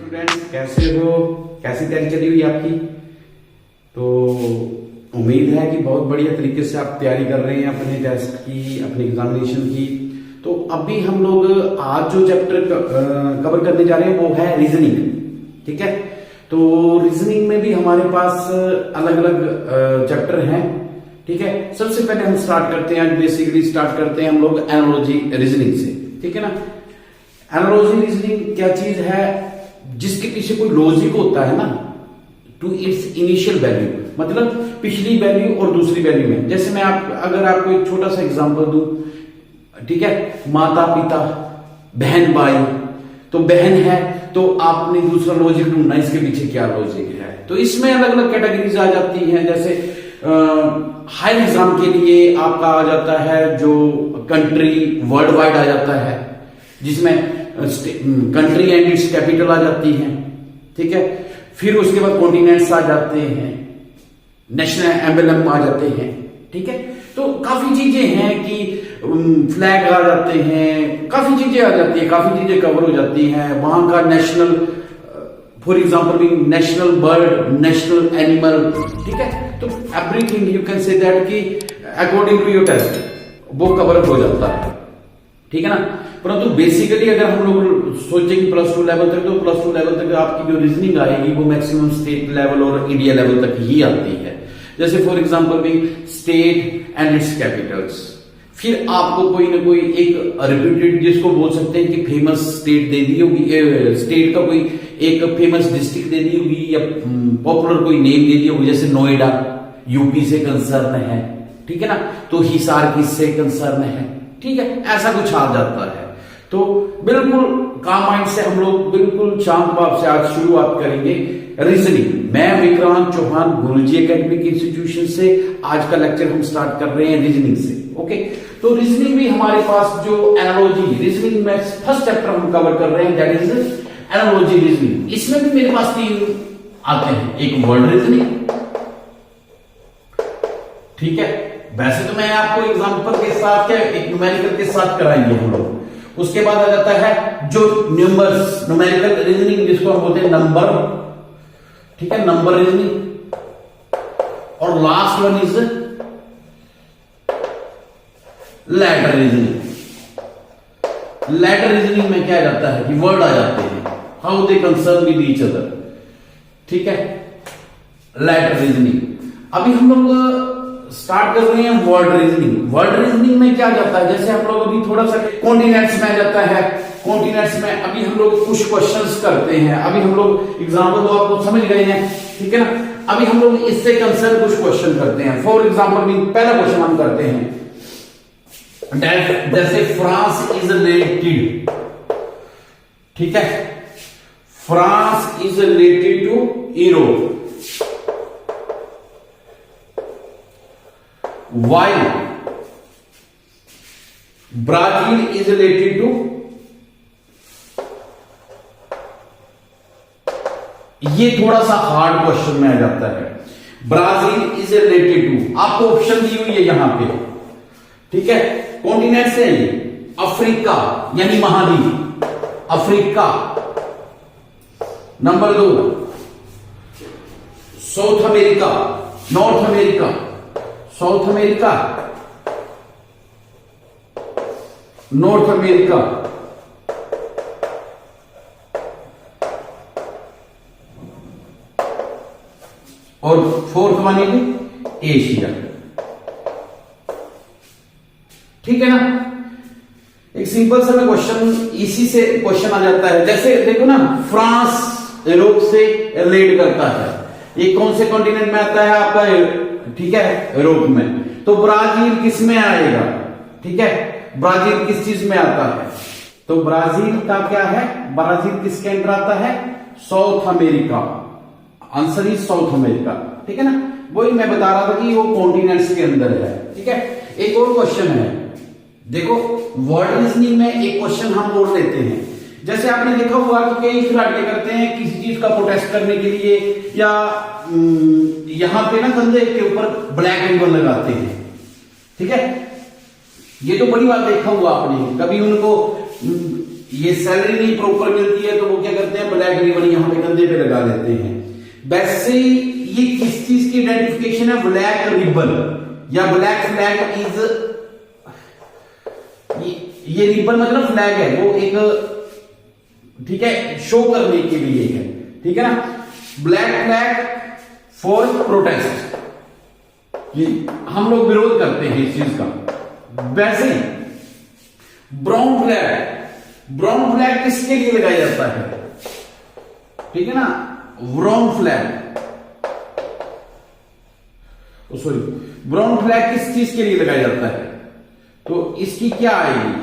Students, कैसे हो? कैसी तैयारी चली हुई आपकी? तो उम्मीद है कि बहुत बढ़िया तरीके से आप तैयारी कर रहे हैं अपने टेस्ट की, अपने एग्जामिनेशन की। तो अभी हम लोग आज जो चैप्टर कवर करने जा रहे हैं वो है रीजनिंग। ठीक है, तो रीजनिंग में भी हमारे पास अलग अलग चैप्टर हैं। ठीक है, सबसे पहले हम स्टार्ट करते हैं, आज बेसिकली स्टार्ट करते हैं हम लोग एनालॉजी रीजनिंग से। ठीक है ना, एनालॉजी रीजनिंग क्या चीज है? जिसके पीछे कोई लॉजिक होता है ना, टू इट्स इनिशियल वैल्यू, मतलब पिछली वैल्यू और दूसरी वैल्यू में। जैसे मैं अगर आपको एक छोटा सा एग्जांपल दूं, ठीक है, माता पिता बहन भाई, तो बहन है तो आपने दूसरा लॉजिक ढूंढना इसके पीछे क्या लॉजिक है। तो इसमें अलग अलग कैटेगरीज आ जाती हैं। जैसे हायर एग्जाम के लिए आपका आ जाता है जो कंट्री वर्ल्ड वाइड आ जाता है, जिसमें कंट्री एंड इट्स कैपिटल आ जाती है। ठीक है, फिर उसके बाद कॉन्टिनेंट्स आ जाते हैं, नेशनल एम्बलम आ जाते हैं। ठीक है, तो काफी चीजें हैं कि फ्लैग आ जाते हैं, काफी चीजें आ जाती है, काफी चीजें कवर हो जाती हैं। वहां का नेशनल, फॉर एग्जाम्पल भी नेशनल बर्ड, नेशनल एनिमल। ठीक है, तो everything you can say that कि अकॉर्डिंग टू योर टेस्ट वो कवर हो जाता है। ठीक है ना, परंतु बेसिकली अगर हम लोग सोचेंगे प्लस टू लेवल तक, तो प्लस टू लेवल तक आपकी जो रीजनिंग आएगी वो मैक्सिमम स्टेट लेवल और इंडिया लेवल तक ही आती है। जैसे फॉर एग्जांपल भी स्टेट एंड इट्स कैपिटल्स। फिर आपको कोई ना कोई एक रिप्यूटेड, जिसको बोल सकते हैं कि फेमस स्टेट दे दी होगी, स्टेट का कोई एक फेमस डिस्ट्रिक्ट दे दी होगी या पॉपुलर कोई नेम दे दी होगी। जैसे नोएडा यूपी से कंसर्न है, ठीक है ना, तो हिसार किससे कंसर्न है। ठीक है, ऐसा कुछ आ जाता है। तो बिल्कुल काम माइंड से हम लोग बिल्कुल शांत भाव से आज शुरुआत करेंगे रीजनिंग। मैं विक्रांत चौहान, गुरुजी एकेडमिक इंस्टीट्यूशन से आज का लेक्चर हम स्टार्ट कर रहे हैं रीजनिंग से। ओके, तो रीजनिंग भी हमारे पास जो एनालॉजी रीजनिंग में फर्स्ट चैप्टर हम कवर कर रहे हैं, दैट इज एनालॉजी रीजनिंग। इसमें भी मेरे पास तीन आते हैं, एक वर्ड रीजनिंग। ठीक है, वैसे तो मैं आपको एग्जांपल के साथ या एक न्यूमेरिकल के साथ कराएंगे हम लोग। उसके बाद आ जाता है जो न्यूमर्स, न्यूमेरिकल रीजनिंग जिसको हम बोलते हैं नंबर। ठीक है, नंबर रीजनिंग। और last one is letter reasoning. Letter reasoning में क्या जाता है कि वर्ड आ जाते हैं, how they concern with each other. ठीक है, लेटर रीजनिंग। अभी हम लोग स्टार्ट कर रहे हैं वर्ड रीजनिंग। वर्ड रीजनिंग में क्या जाता है, जैसे हम लोग अभी थोड़ा सा कॉन्टिनेंट्स में जाता है। कॉन्टिनेंट्स में अभी हम लोग कुछ क्वेश्चंस करते हैं। अभी हम लोग एग्जांपल तो आपको समझ गए हैं, ठीक है ना। अभी हम लोग इससे कंसर्न कुछ क्वेश्चन करते हैं। फॉर एग्जांपल पहला क्वेश्चन हम करते हैं, जैसे फ्रांस इज रिलेटेड, ठीक है, France is related to Europe, while Brazil is related to, ये थोड़ा सा हार्ड क्वेश्चन में आ जाता है। ब्राजील इज रिलेटेड टू, आपको ऑप्शन दी हुई है यहां पे, ठीक है, कॉन्टिनेंट से अफ्रीका यानी महाद्वीप Africa. Number 2 south America, north America, south America, north America, और फोर्थ वन इज एशिया। ठीक है ना, एक सिंपल सा क्वेश्चन इसी से क्वेश्चन आ जाता है। जैसे देखो ना, फ्रांस यूरोप से रिलेट करता है, ये कौन से कॉन्टिनेंट में आता है आपका, ठीक है, यूरोप में। तो ब्राजील किस में आएगा, ठीक है, ब्राजील किस चीज में आता है, तो ब्राजील का क्या है, ब्राजील किसके अंदर आता है, south America. Answer is south America. ठीक है ना, वही मैं बता रहा था कि वो कॉन्टिनेंट्स के अंदर है। ठीक है, एक और क्वेश्चन है, देखो वर्ड रीजनिंग में एक क्वेश्चन हम और लेते हैं। जैसे आपने देखा हुआ कि कई खिलाड़ी करते हैं किसी चीज का प्रोटेस्ट करने के लिए, या यहां पे ना कंधे के ऊपर ब्लैक एंगल लगाते हैं। ठीक है, ये तो बड़ी बात देखा हुआ आपने। कभी उनको ये सैलरी नहीं प्रॉपर मिलती है तो वो क्या करते हैं, ब्लैक रिबन यहां पे कंधे पे लगा देते हैं। वैसे ये किस चीज की आइडेंटिफिकेशन है, ब्लैक रिबन या ब्लैक फ्लैग इज, ये रिबन मतलब फ्लैग है, वो एक ठीक है शो करने के लिए है, ठीक है ना। ब्लैक फ्लैग फॉर प्रोटेस्ट, ये हम लोग विरोध करते हैं इस चीज का। वैसे ब्राउन फ्लैग, ब्राउन फ्लैग किसके लिए लगाया जाता है, ठीक है ना। Brown flag, sorry, brown flag किस चीज के लिए लगाया जाता है, तो इसकी क्या आएगी,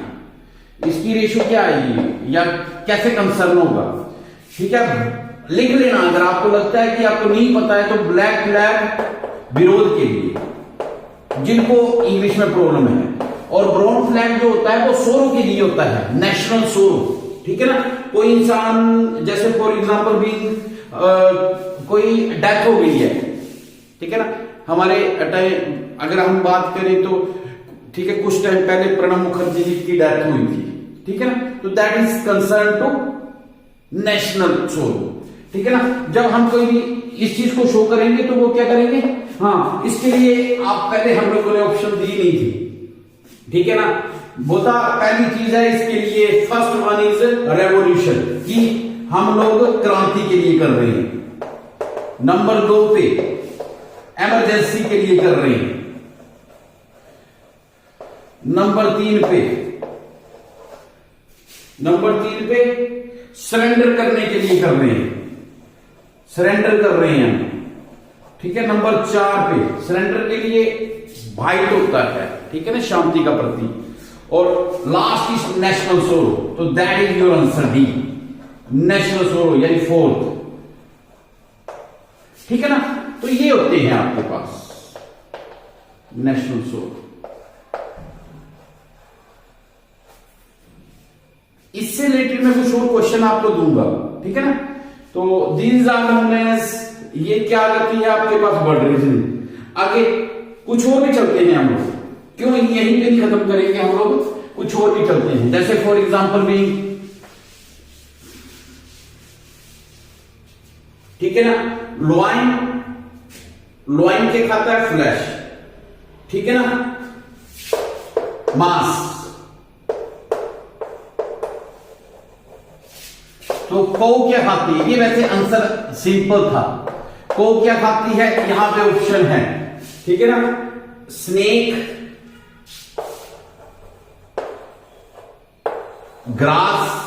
इसकी रेशो क्या आएगी या कैसे कंसर्न होगा, ठीक है। लिख लेना अगर आपको लगता है कि आपको नहीं पता है तो ब्लैक फ्लैग विरोध के लिए जिनको इंग्लिश में प्रॉब्लम है, और ब्राउन फ्लैग जो होता है वो सोरो के लिए होता है, नेशनल सोरो, ठीक है ना। कोई इंसान जैसे फॉर एग्जांपल भी कोई डेथ हो गई है, ठीक है ना, हमारे टाइम अगर हम बात करें तो ठीक है कुछ टाइम पहले प्रणब मुखर्जी जी की डेथ हुई थी, ठीक है ना, तो that is concern to national sorrow, ठीक है ना। जब हम कोई भी इस चीज को शो करेंगे तो वो क्या करेंगे, हाँ इसके लिए आप पहले हम लोगों ने ऑप्शन दी नहीं थी, ठीक है ना। बोता पहली चीज है इसके लिए, फर्स्ट वन इज रेवोल्यूशन, कि हम लोग क्रांति के लिए कर रहे हैं। नंबर 2 पे इमरजेंसी के लिए कर रहे हैं। नंबर 3 पे सरेंडर करने के लिए कर रहे हैं, सरेंडर कर रहे हैं, ठीक है। नंबर 4 पे सरेंडर के लिए वाइट होता है, ठीक है ना, शांति का प्रतीक। और लास्ट इज नेशनल सोरो, तो that is your answer D, national सोरो यानी 4th, ठीक है ना। तो ये होते हैं आपके पास नेशनल सोरो। इससे रिलेटेड मैं कुछ और क्वेश्चन आपको दूंगा, ठीक है ना। तो दीज आर नोन एज, ये क्या करती है आपके पास, वर्ड रीजनिंग। आगे कुछ और भी चलते हैं हम लोग, क्यों यहीं पे नहीं खत्म करेंगे हम लोग, कुछ और भी चलते हैं। जैसे फॉर एग्जांपल भी, ठीक है ना, लोइन, लोइन के खाता है फ्लैश, ठीक है ना, मास, तो कौ क्या खाती है, ये वैसे आंसर सिंपल था, कौ क्या खाती है, यहां पे ऑप्शन है, ठीक है ना। स्नेक, ग्रास,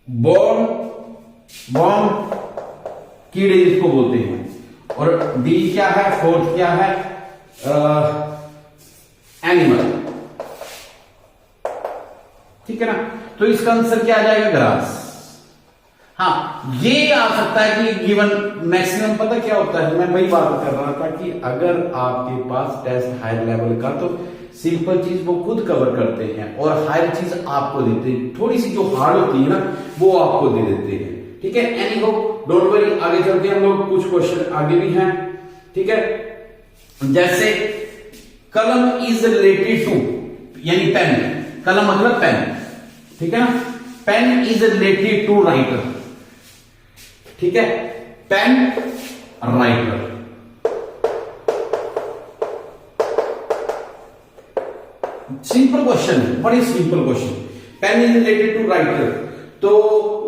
बॉर्म, बॉर्म कीड़े जिसको बोलते हैं, और डी क्या है, 4th क्या है, एनिमल, ठीक है ना। तो इसका आंसर क्या आ जाएगा, ग्रास। हाँ ये आ सकता है कि गिवन मैक्सिमम, पता क्या होता है, मैं वही बात कर रहा था कि अगर आपके पास टेस्ट हायर लेवल का तो सिंपल चीज वो खुद कवर करते हैं और हायर चीज आपको देते हैं, थोड़ी सी जो हार्ड होती है ना वो आपको दे देते हैं, ठीक है। एनी हो डोंट वरी, आगे चलते हैं हम लोग, कुछ क्वेश्चन आगे भी हैं, ठीक है। जैसे कलम इज रिलेटेड टू, यानी पेन, कलम मतलब पेन, ठीक है ना। Pen is related to writer, ठीक है, पेन राइटर। सिंपल क्वेश्चन है, बड़ी simple question. Pen is related to writer, तो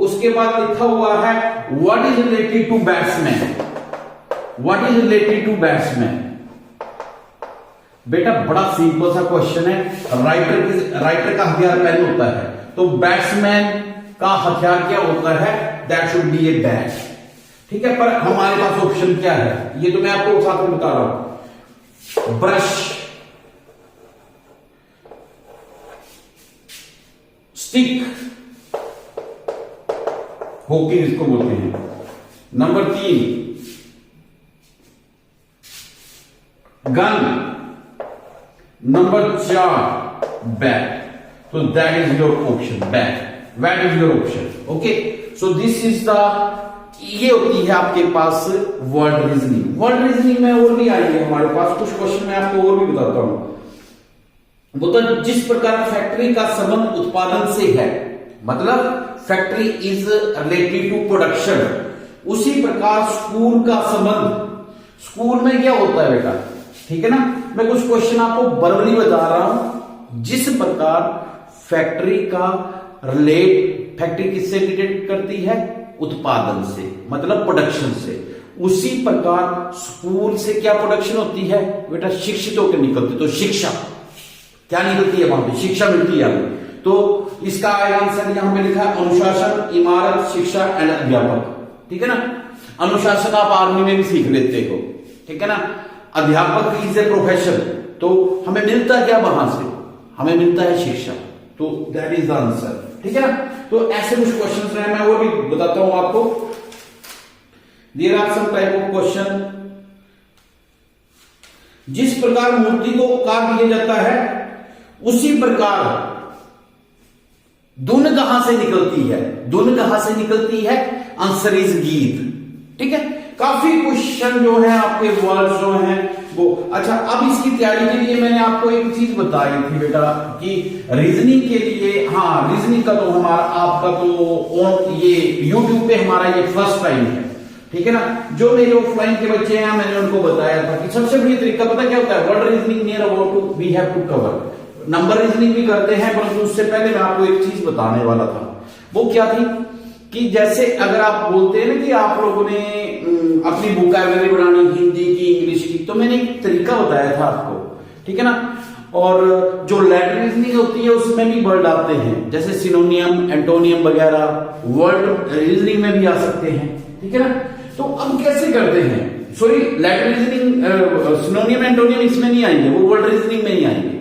उसके बाद लिखा हुआ है what is related to batsman, what is related to batsman. बेटा बड़ा सिंपल सा क्वेश्चन है, राइटर का हथियार पेन होता है, तो बैट्समैन का हथियार क्या होता है, that should be a bat, ठीक है। पर हमारे पास ऑप्शन क्या है, ये तो मैं आपको साथ में बता रहा हूं, ब्रश, स्टिक, हॉकी जिसको बोलते हैं। नंबर 3 गन, नंबर 4 बैट, तो that is your option, bat is your option, okay. So this is the, ये होती है आपके पास वर्ड रीजनिंग। वर्ड रीजनिंग में और भी आई है हमारे पास कुछ क्वेश्चन, मैं आपको और भी बताता हूं। वो तो जिस प्रकार फैक्ट्री का संबंध उत्पादन से है, मतलब factory is related to production, उसी प्रकार स्कूल का संबंध, स्कूल में क्या होता है बेटा, ठीक है ना। मैं कुछ क्वेश्चन आपको वर्बली बता रहा हूं। जिस प्रकार फैक्ट्री का फैक्ट्री किससे रिलेटेड करती है, उत्पादन से, मतलब प्रोडक्शन से, उसी प्रकार स्कूल से क्या प्रोडक्शन होती है बेटा, शिक्षित होकर निकलती, तो शिक्षा क्या निकलती है, वहां पे शिक्षा मिलती है हमें। तो इसका आंसर यहां पे लिखा है अनुशासन, इमारत, शिक्षा एंड अध्यापक, ठीक है ना। अनुशासन आप आर्मी में भी सीख लेते हो, ठीक है ना। अध्यापक इज ए प्रोफेशन, तो हमें मिलता है क्या वहां से, हमें मिलता है शिक्षा, तो दैट इज द आंसर, ठीक है ना। तो ऐसे कुछ क्वेश्चन रहे, मैं वो भी बताता हूं आपको। There are some type of question. जिस प्रकार मूर्ति को आकार दिया जाता है, उसी प्रकार धुन कहां से निकलती है, धुन कहां से निकलती है, आंसर इज गीत, ठीक है। काफी क्वेश्चन जो है आपके वर्ड्स जो हैं वो। अच्छा, अब इसकी तैयारी के लिए मैंने आपको एक चीज बताई थी बेटा कि रीजनिंग के लिए, हाँ रीजनिंग का तो हमारा आपका तो ये यूट्यूब पे हमारा ये फर्स्ट टाइम है, ठीक है ना। जो मेरे ऑफलाइन के बच्चे हैं मैंने उनको बताया था कि सबसे बढ़िया तरीका पता क्या होता है, word reasoning near about two we have to cover. Number reasoning भी करते हैं, परंतु उससे पहले मैं आपको एक चीज बताने वाला था। वो क्या थी कि जैसे अगर आप बोलते हैं ना कि आप लोगों ने अपनी वोकैबुलरी बढ़ानी हिंदी की, इंग्लिश की, तो मैंने एक तरीका बताया था आपको, ठीक है ना। और जो लैटिन रीजनिंग होती है उसमें भी वर्ड आते हैं, जैसे सिनोनियम, एंटोनियम वगैरह वर्ड रीजनिंग में भी आ सकते हैं, ठीक है ना। तो अब कैसे करते हैं, सॉरी लैटिन रीजनिंग, सिनोनियम, एंटोनियम इसमें नहीं आएंगे, वो वर्ड रीजनिंग में ही आएंगे,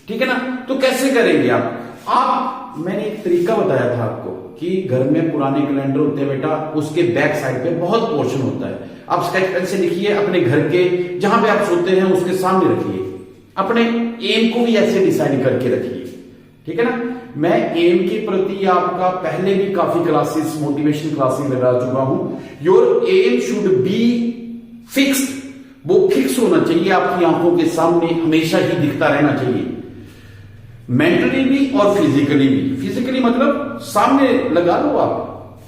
ठीक है ना। तो कैसे करेंगे आप मैंने एक तरीका बताया था आपको कि घर में पुराने कैलेंडर होते हैं बेटा, उसके बैक साइड पे बहुत पोर्शन होता है। आप स्केच पेन से लिखिए, अपने घर के जहां पे आप सोते हैं उसके सामने रखिए, अपने एम को भी ऐसे डिसाइड करके रखिए, ठीक है ना। मैं एम के प्रति आपका पहले भी काफी क्लासेस, मोटिवेशन क्लासेस लगा चुका हूं। Your aim should be fixed, वो फिक्स होना चाहिए, आपकी आंखों के सामने हमेशा ही दिखता रहना चाहिए, मेंटली भी और फिजिकली भी। फिजिकली मतलब सामने लगा लो आप,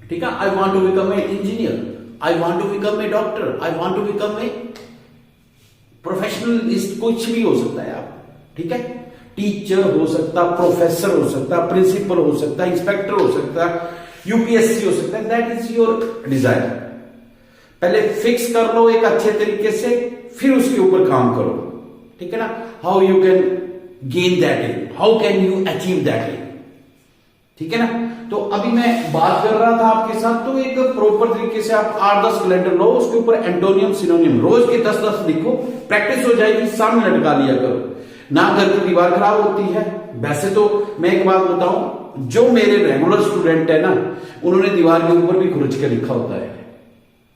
ठीक है। I want to become a engineer, I want to become a doctor, I want to become a professionalist, कुछ भी हो सकता है आप, ठीक है। टीचर हो सकता, प्रोफेसर हो सकता, प्रिंसिपल हो सकता, इंस्पेक्टर हो सकता, यूपीएससी हो सकता है, दैट इज योर डिजायर। पहले फिक्स कर लो एक अच्छे तरीके से, फिर उसके ऊपर काम करो, ठीक है ना। How you can gain that aim, how can you achieve that aim, ठीक है ना। तो अभी मैं बात कर रहा था आपके साथ, तो एक प्रॉपर तरीके से आप 8-10 कैलेंडर लो, उसके ऊपर एंटोनियम, सिनोनियम रोज के 10-10 लिखो, प्रैक्टिस हो जाएगी, सामने लटका लिया करो ना, घर की दीवार खराब होती है। वैसे तो मैं एक बात बताऊं, जो मेरे रेगुलर स्टूडेंट है ना, उन्होंने दीवार के ऊपर भी खुरच के लिखा होता है,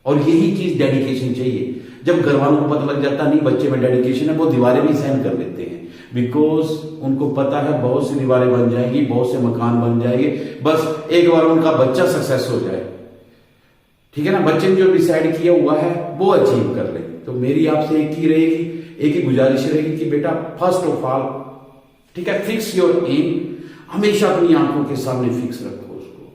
और यही चीज डेडिकेशन चाहिए। जब घर वालों को पता लग जाता नहीं बच्चे में डेडिकेशन है, वो दीवारें भी सहन कर लेते हैं, बिकॉज उनको पता है बहुत सी दीवारें बन जाएंगी, बहुत से मकान बन जाएंगे, बस एक बार उनका बच्चा सक्सेस हो जाए, ठीक है ना। बच्चे ने जो डिसाइड किया हुआ है वो अचीव कर ले। तो मेरी आपसे एक ही रहेगी, एक ही गुजारिश रहेगी कि बेटा फर्स्ट ऑफ ऑल, ठीक है, फिक्स योर एम, हमेशा अपनी आंखों के सामने फिक्स रखो उसको,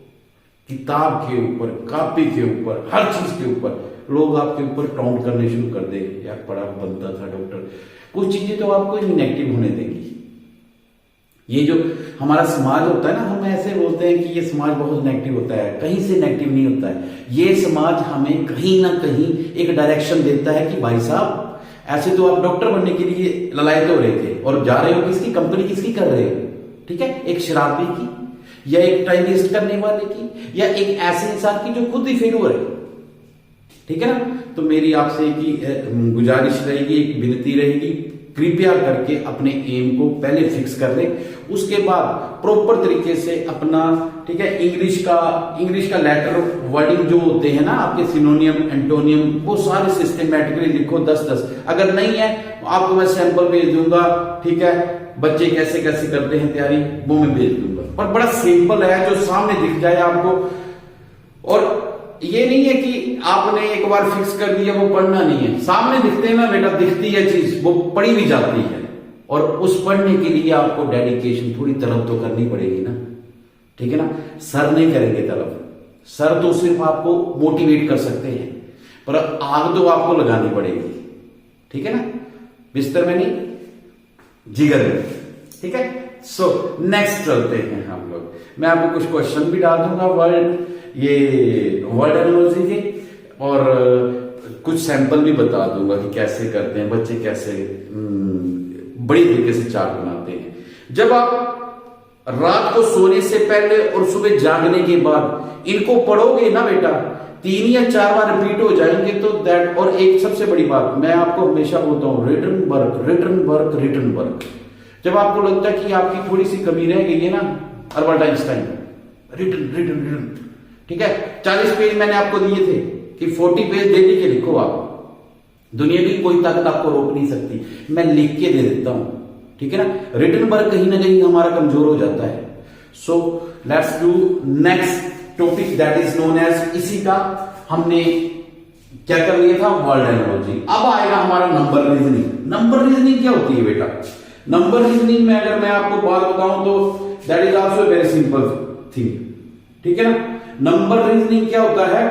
किताब के ऊपर, कॉपी के ऊपर, हर चीज के ऊपर। लोग आपके ऊपर टाउंट करने शुरू कर दे, यार पढ़ा बनता था डॉक्टर, कुछ चीजें तो आपको नेगेटिव होने देंगी। ये जो हमारा समाज होता है ना, हम ऐसे बोलते हैं कि ये समाज बहुत नेगेटिव होता है, कहीं से नेगेटिव नहीं होता है। ये समाज हमें कहीं ना कहीं एक डायरेक्शन देता है कि भाई साहब, ऐसे तो आप डॉक्टर बनने के लिए ललायत हो रहे थे और जा रहे हो किसकी, कंपनी किसकी कर रहे हो, ठीक है, एक शराबी की, या एक टाइम वेस्ट करने वाले की, या एक ऐसे इंसान की जो खुद ही फेलुअर है, ठीक है ना। तो मेरी आपसे एक गुजारिश रहेगी, एक विनती रहेगी, कृपया करके अपने एम को पहले फिक्स कर लें, उसके बाद प्रॉपर तरीके से अपना, ठीक है, इंग्लिश का लेटर वर्डिंग जो होते हैं ना आपके, सिनोनियम, एंटोनियम, वो सारे सिस्टमैटिकली लिखो 10-10। अगर नहीं है आपको मैं सैंपल भेज दूंगा, ठीक है, बच्चे कैसे कैसे करते हैं तैयारी वो मैं भेज दूंगा, पर बड़ा सिंपल है, जो सामने दिख जाए आपको। और ये नहीं है कि आपने एक बार फिक्स कर दिया वो पढ़ना नहीं है, सामने दिखते हैं ना बेटा, दिखती है चीज वो पढ़ी भी जाती है, और उस पढ़ने के लिए आपको डेडिकेशन, थोड़ी तलब तो करनी पड़ेगी ना, ठीक है ना। सर नहीं करेंगे तलब, सर तो सिर्फ आपको मोटिवेट कर सकते हैं, पर आग तो आपको लगानी पड़ेगी, ठीक है ना। बिस्तर में नहीं, जिगर में, ठीक है। सो नेक्स्ट चलते हैं हम लोग। मैं आपको कुछ क्वेश्चन भी डाल दूंगा वर्ड एनालॉजी के, और कुछ सैंपल भी बता दूंगा कि कैसे करते हैं बच्चे, कैसे बड़ी तरीके से चार्ट बनाते हैं। जब आप रात को सोने से पहले और सुबह जागने के बाद इनको पढ़ोगे ना बेटा, 3 या 4 बार रिपीट हो जाएंगे तो दैट। और एक सबसे बड़ी बात मैं आपको हमेशा बोलता हूं, written work, written work, written work. जब आपको लगता है कि आपकी थोड़ी सी कमी रह गई है ना, Albert Einstein, written written written, ठीक है। 40 पेज मैंने आपको दिए थे कि 40 पेज डेली के लिखो आप, दुनिया की कोई ताकत आपको रोक नहीं सकती, मैं लिख के दे देता हूं, ठीक है ना। रिटन वर्क कहीं ना कहीं हमारा कमजोर हो जाता है। So let's do next topic that is known as, इसी का हमने क्या कर लिया था, वर्ड एनालॉजी। अब आएगा हमारा नंबर रीजनिंग। नंबर रीजनिंग क्या होती है बेटा? नंबर रीजनिंग में अगर मैं आपको बात बताऊं तो that is also very simple thing, ठीक है ना। नंबर रीजनिंग क्या होता है,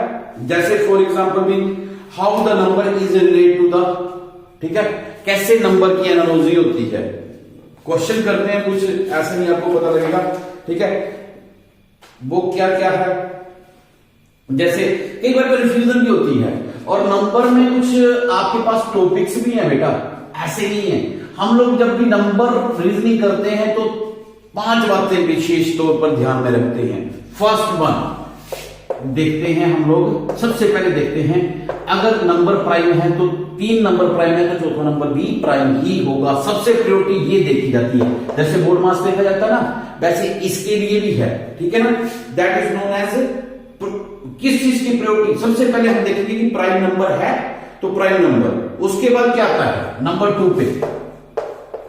जैसे for example mean how the number is related to the, ठीक है, कैसे नंबर की एनालॉजी होती है। क्वेश्चन करते हैं कुछ ऐसे नहीं, आपको पता लगेगा, ठीक है। वो क्या क्या है, जैसे कई बार कंफ्यूजन भी होती है, और नंबर में कुछ आपके पास टॉपिक्स भी हैं बेटा, ऐसे नहीं है। हम लोग जब भी नंबर रीजनिंग करते हैं तो 5 बातें विशेष तौर पर ध्यान में रखते हैं। फर्स्ट वन देखते हैं हम लोग, सबसे पहले देखते हैं अगर नंबर प्राइम है तो 3 नंबर प्राइम है तो चौथा नंबर भी प्राइम ही होगा। सबसे प्रायोरिटी ये देखी जाती है, जैसे बोर्ड मास देखा जाता है ना, वैसे इसके लिए भी है, ठीक है ना। दैट इज नोन एज, किस चीज की प्रायोरिटी, सबसे पहले हम देखेंगे कि प्राइम नंबर है तो प्राइम नंबर, उसके बाद क्या आता है नंबर 2 पे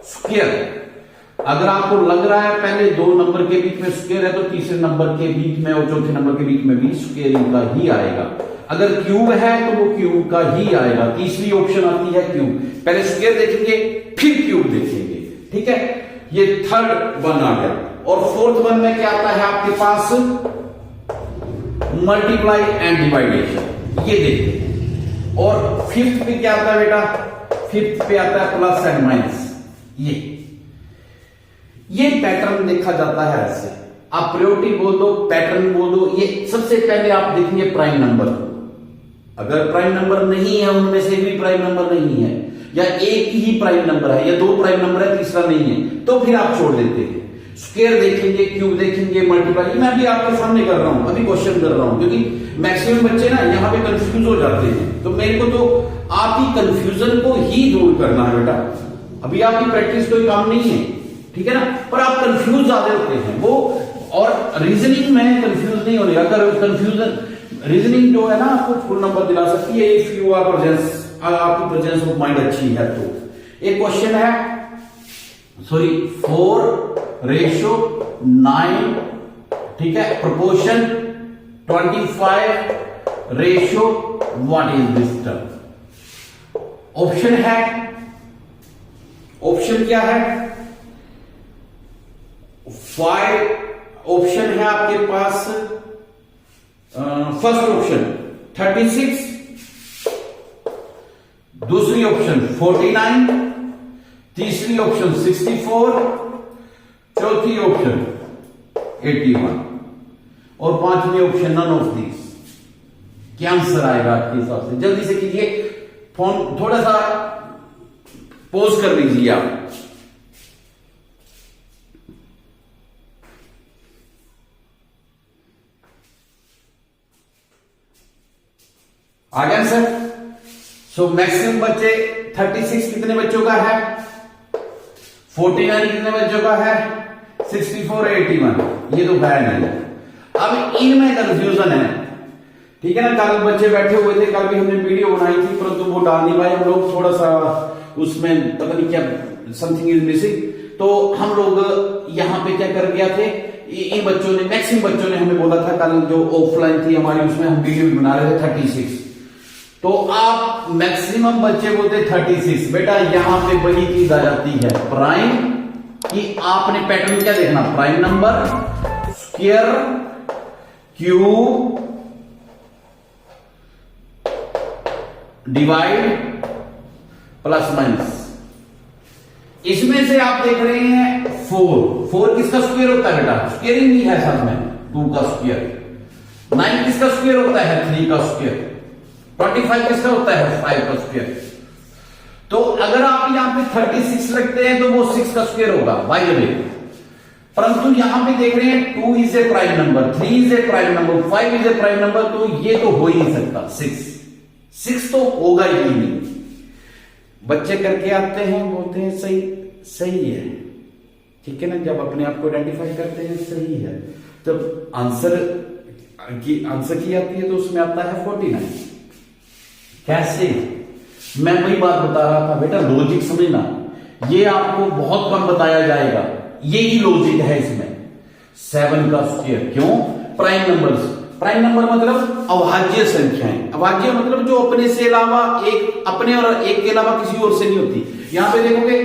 स्क्वायर। अगर आपको लग रहा है पहले 2 नंबर के बीच में स्क्वायर है तो तीसरे नंबर के बीच में और चौथे नंबर के बीच में भी स्क्वायर का ही आएगा। अगर क्यूब है तो वो क्यूब का ही आएगा। तीसरी ऑप्शन आती है क्यूब, पहले स्क्वायर देखेंगे फिर क्यूब देखेंगे, ठीक है। ये थर्ड वन आ गया। और फोर्थ वन में क्या आता है आपके पास, मल्टीप्लाई एंड डिवाइडेशन, ये देखते हैं। और फिफ्थ पे क्या आता है बेटा, फिफ्थ पे आता है प्लस एंड माइनस। ये पैटर्न देखा जाता है ऐसे, आप प्रायोरिटी बोल दो, पैटर्न बोल दो। ये सबसे पहले आप देखेंगे प्राइम नंबर, अगर प्राइम नंबर नहीं है, उनमें से भी प्राइम नंबर नहीं है, या एक ही प्राइम नंबर है या 2 प्राइम नंबर है, तीसरा नहीं है, तो फिर आप छोड़ देते हैं। स्क्वायर देखेंगे, क्यूब देखेंगे, मल्टीप्लाई। मैं भी आपके सामने कर रहा हूं, अभी क्वेश्चन कर रहा हूं, क्योंकि मैक्सिमम बच्चे ना यहां पे कंफ्यूज हो जाते हैं। तो मेरे को तो आपकी कंफ्यूजन को ही दूर करना है बेटा। अभी आपकी प्रैक्टिस कोई काम नहीं है, ठीक है ना, पर आप कंफ्यूज ज्यादा होते हैं वो। और रीजनिंग में कंफ्यूज नहीं होने, अगर कंफ्यूजन रीजनिंग जो है ना आपको फुल नंबर दिला सकती है इफ यू आर प्रेजेंस, अगर आपकी प्रेजेंस ऑफ माइंड अच्छी है तो। एक क्वेश्चन है, सॉरी 4:9, ठीक है, proportion 25:, what is this term. Option है, ऑप्शन क्या है, 5 ऑप्शन है आपके पास। फर्स्ट ऑप्शन 36, दूसरी ऑप्शन 49, तीसरी ऑप्शन 64, चौथी ऑप्शन 81 और 5वीं ऑप्शन नन ऑफ दिस। क्या आंसर आएगा आपके हिसाब से? जल्दी से कीजिए, फोन थोड़ा सा पॉज कर लीजिए आप। आ गया सर? सो मैक्सिमम बच्चे 36 कितने बच्चों का है, 49 कितने बच्चों का है, 64, 81, ये तो है नहीं। अब इनमें कंफ्यूजन है, ठीक है ना। कल बच्चे बैठे हुए थे, कल भी हमने वीडियो बनाई थी परंतु वो डाल नहीं पाए हम लोग, थोड़ा सा उसमें पता नहीं क्या समथिंग इज मिसिंग। तो हम लोग यहां पे क्या कर गया थे, इन बच्चों ने, मैक्सिमम बच्चों ने हमें बोला था, कल जो ऑफलाइन थी हमारी उसमें हम वीडियो भी बना रहे थे 36, तो आप मैक्सिमम बच्चे बोलते 36। बेटा यहां पे वही चीज आ जाती है प्राइम कि आपने पैटर्न क्या देखना, prime number, square, cube, divide, plus minus. इसमें से आप देख रहे हैं 4 किसका स्क्वायर होता है बेटा, स्क्वायरिंग नहीं है साथ में, 2 का स्क्वायर। 9 किसका स्क्वायर होता है, 3 का स्क्वायर। 25 किसका होता है, 5 का स्क्वायर। तो अगर आप यहां पे 36 रखते हैं तो वो 6 का स्क्वायर होगा बाय द वे। परंतु यहां पे देख रहे हैं 2 is a prime number, 3 is a prime number, 5 is a prime number, तो ये तो हो ही नहीं सकता। 6 तो होगा ही नहीं। बच्चे करके आते हैं, बोलते हैं सही है, ठीक है ना। जब अपने आप को आइडेंटिफाई करते हैं सही है, जब आंसर की आती है तो उसमें आता है 49। कैसे, मैं वही बात बता रहा था बेटा, लॉजिक समझना, ये आपको बहुत कम बताया जाएगा, यही लॉजिक है इसमें। 7 का स्क्वायर, क्यों, प्राइम नंबर्स। प्राइम नंबर मतलब अभाज्य संख्याएं। अभाज्य मतलब जो अपने से अलावा एक, अपने और एक के अलावा किसी और से नहीं होती। यहां पे देखोगे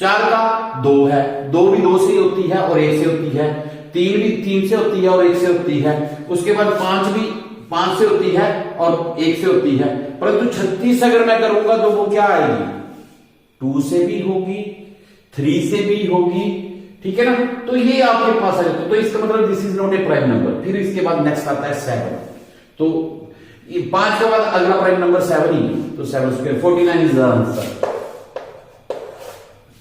4 का 2 है, 2 भी 2 से होती है और 1 से होती है, 3 भी 3 से होती है और 1 से होती है, उसके बाद 5 भी 5 से होती है और 1 से होती है। परंतु 36 अगर मैं करूंगा तो वो क्या आएगी, 2 से भी होगी, 3 से भी होगी, ठीक है ना। तो ये आपके पास आ जाता है, तो इसका मतलब this is not a prime number. फिर इसके बाद नेक्स्ट आता है 7, तो 5 के बाद अगला प्राइम नंबर 7 ही, तो 7 square 49 is the answer.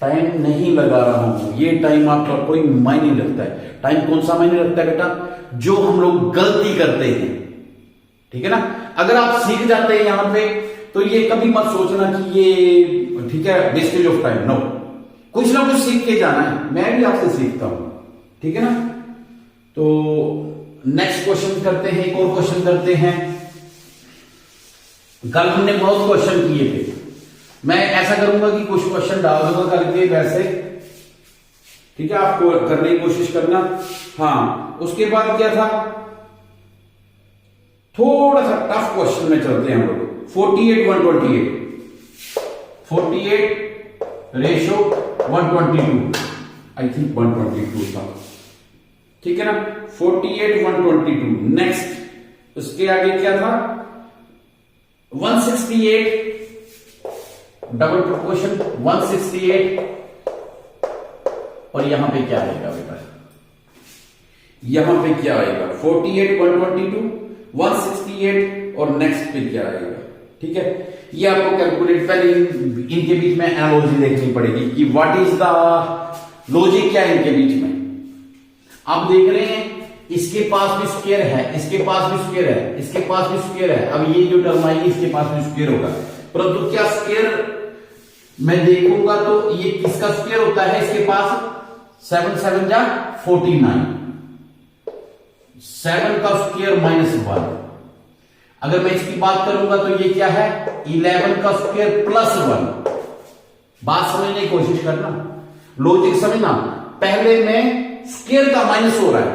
Time नहीं लगा रहा हूं, ये टाइम आपका कोई मायने नहीं रखता है। टाइम कौन सा मायने रखता है बेटा, जो हम लोग गलती करते हैं, ठीक है ना। अगर आप सीख जाते हैं यहां पे तो ये कभी मत सोचना कि ये ठीक है वेस्टेज ऑफ टाइम, नो, कुछ ना कुछ सीख के जाना है। मैं भी आपसे सीखता हूं, ठीक है ना। तो नेक्स्ट क्वेश्चन करते हैं, एक और क्वेश्चन करते हैं। कल हमने बहुत क्वेश्चन किए थे, मैं ऐसा करूंगा कि कुछ क्वेश्चन डाल दूंगा करके वैसे, ठीक है, आपको करने की कोशिश करना। हाँ, उसके बाद क्या था, थोड़ा सा टफ क्वेश्चन में चलते हैं हम लोग। 48 रेशो 122, आई थिंक 122 था, ठीक है ना। 48 122। नेक्स्ट उसके आगे क्या था, 168 डबल प्रोपोर्शन 168, और यहां पे क्या आएगा बेटा, यहां पे क्या आएगा, 48 122 168 और नेक्स्ट पे क्या आएगा, ठीक है। ये आपको कैलकुलेट, पहले इनके बीच में एनालॉजी देखनी पड़ेगी कि व्हाट इज द लॉजिक, क्या है इनके बीच में। आप देख रहे हैं इसके पास भी स्क्वायर है, इसके पास भी स्क्वायर है, इसके पास भी स्क्वायर है। अब ये जो टर्म आएगी इसके पास भी स्क्वायर होगा, परंतु क्या स्क्वायर मैं देखूंगा तो ये किसका स्क्वायर होता है, इसके पास 7 7 जा 49, 7 का स्क्वायर -1। अगर मैं इसकी बात करूंगा तो ये क्या है, 11 का स्क्वायर +1। बात समझने की कोशिश करना, लॉजिक समझना। पहले में स्क्वायर का माइनस हो रहा है,